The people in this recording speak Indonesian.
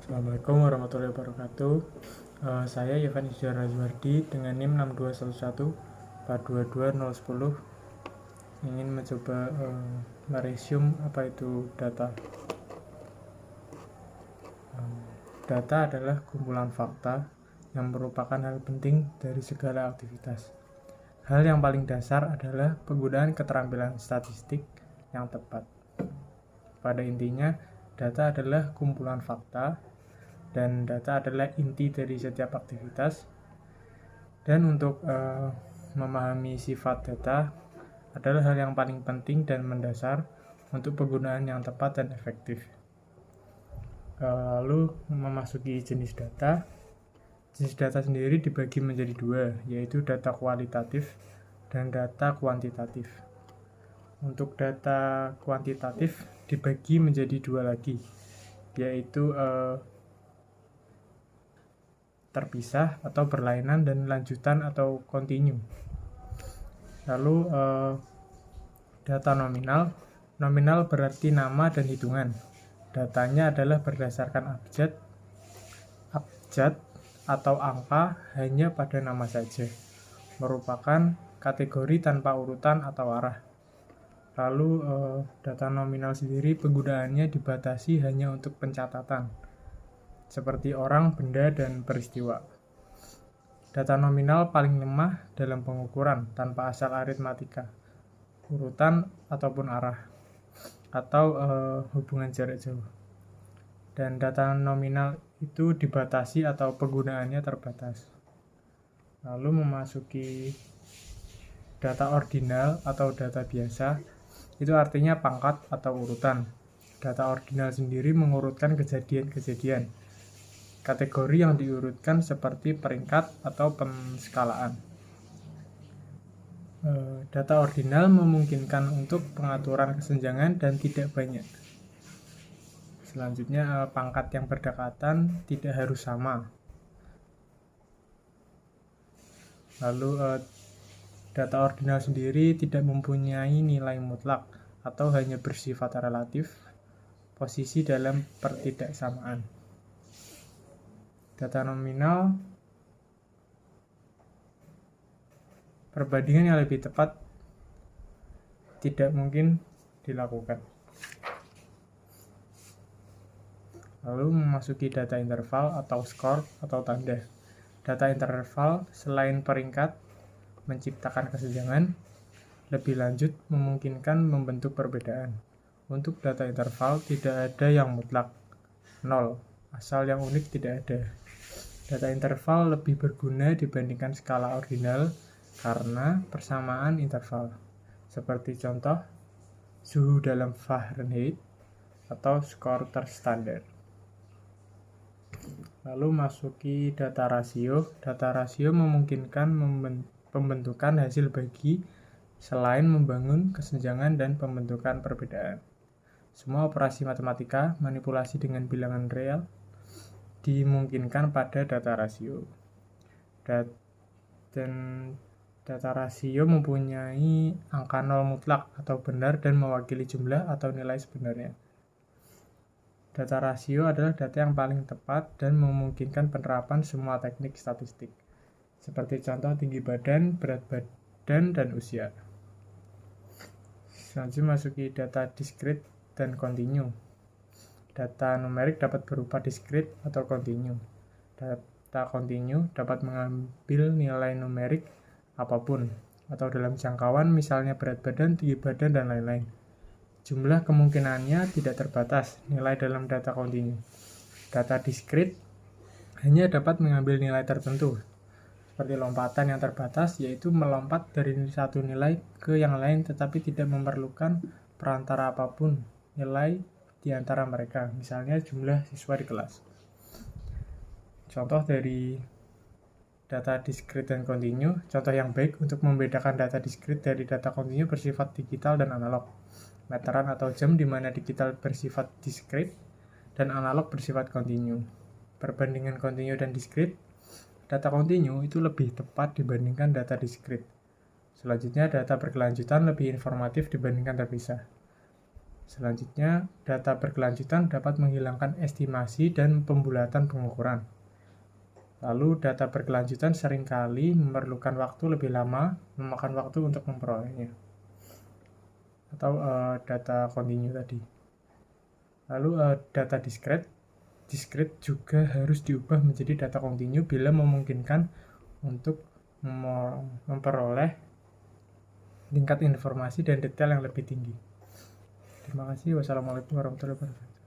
Assalamualaikum warahmatullahi wabarakatuh. Saya Ivan Isdar Razwardi dengan NIM 621142210 ingin mencoba meresume apa itu data. Data adalah kumpulan fakta yang merupakan hal penting dari segala aktivitas. Hal yang paling dasar adalah penggunaan keterampilan statistik yang tepat. Pada intinya, data adalah kumpulan fakta dan data adalah inti dari setiap aktivitas. Dan untuk memahami sifat data adalah hal yang paling penting dan mendasar untuk penggunaan yang tepat dan efektif. Lalu memasuki jenis data. Jenis data sendiri dibagi menjadi dua, yaitu data kualitatif dan data kuantitatif. Untuk data kuantitatif dibagi menjadi dua lagi, yaitu terpisah atau berlainan dan lanjutan atau kontinu. Lalu data nominal. Nominal berarti nama dan hitungan. Datanya adalah berdasarkan abjad atau angka hanya pada nama saja, merupakan kategori tanpa urutan atau arah. Lalu data nominal sendiri penggunaannya dibatasi hanya untuk pencatatan, seperti orang, benda, dan peristiwa. Data nominal paling lemah dalam pengukuran tanpa asal aritmatika, urutan ataupun arah, atau hubungan jarak jauh. Dan data nominal itu dibatasi atau penggunaannya terbatas. Lalu memasuki data ordinal atau data biasa, itu artinya pangkat atau urutan. Data ordinal sendiri mengurutkan kejadian-kejadian. Kategori yang diurutkan seperti peringkat atau penskalaan. Data ordinal memungkinkan untuk pengaturan kesenjangan dan tidak banyak. Selanjutnya, pangkat yang berdekatan tidak harus sama. Lalu, data ordinal sendiri tidak mempunyai nilai mutlak atau hanya bersifat relatif, posisi dalam pertidaksamaan. Data nominal, perbandingan yang lebih tepat tidak mungkin dilakukan. Lalu memasuki data interval atau skor atau tanda. Data interval selain peringkat menciptakan kesenjangan, lebih lanjut memungkinkan membentuk perbedaan. Untuk data interval tidak ada yang mutlak, 0, asal yang unik tidak ada. Data interval lebih berguna dibandingkan skala ordinal karena persamaan interval, seperti contoh suhu dalam Fahrenheit atau skor terstandar. Lalu masuki data rasio. Data rasio memungkinkan pembentukan hasil bagi selain membangun kesenjangan dan pembentukan perbedaan. Semua operasi matematika, manipulasi dengan bilangan real dimungkinkan pada data rasio. Dan data rasio mempunyai angka 0 mutlak atau benar dan mewakili jumlah atau nilai sebenarnya. Data rasio adalah data yang paling tepat dan memungkinkan penerapan semua teknik statistik, seperti contoh tinggi badan, berat badan, dan usia. Selanjutnya masuki data diskrit dan kontinu. Data numerik dapat berupa diskrit atau kontinu. Data kontinu dapat mengambil nilai numerik apapun, atau dalam jangkauan misalnya berat badan, tinggi badan, dan lain-lain. Jumlah kemungkinannya tidak terbatas nilai dalam data kontinu. Data diskrit hanya dapat mengambil nilai tertentu, seperti lompatan yang terbatas, yaitu melompat dari satu nilai ke yang lain tetapi tidak memerlukan perantara apapun nilai di antara mereka, misalnya jumlah siswa di kelas. Contoh dari data diskrit dan kontinu, contoh yang baik untuk membedakan data diskrit dari data kontinu bersifat digital dan analog. Meteran atau jam di mana digital bersifat diskrit dan analog bersifat kontinu. Perbandingan kontinu dan diskrit, data kontinu itu lebih tepat dibandingkan data diskrit. Selanjutnya, data berkelanjutan lebih informatif dibandingkan terpisah. Selanjutnya, data berkelanjutan dapat menghilangkan estimasi dan pembulatan pengukuran. Lalu, data berkelanjutan seringkali memerlukan waktu lebih lama, memakan waktu untuk memperolehnya. Atau data kontinu tadi. Lalu, data discrete juga harus diubah menjadi data kontinu bila memungkinkan untuk memperoleh tingkat informasi dan detail yang lebih tinggi. Terima kasih. Wassalamualaikum warahmatullahi wabarakatuh.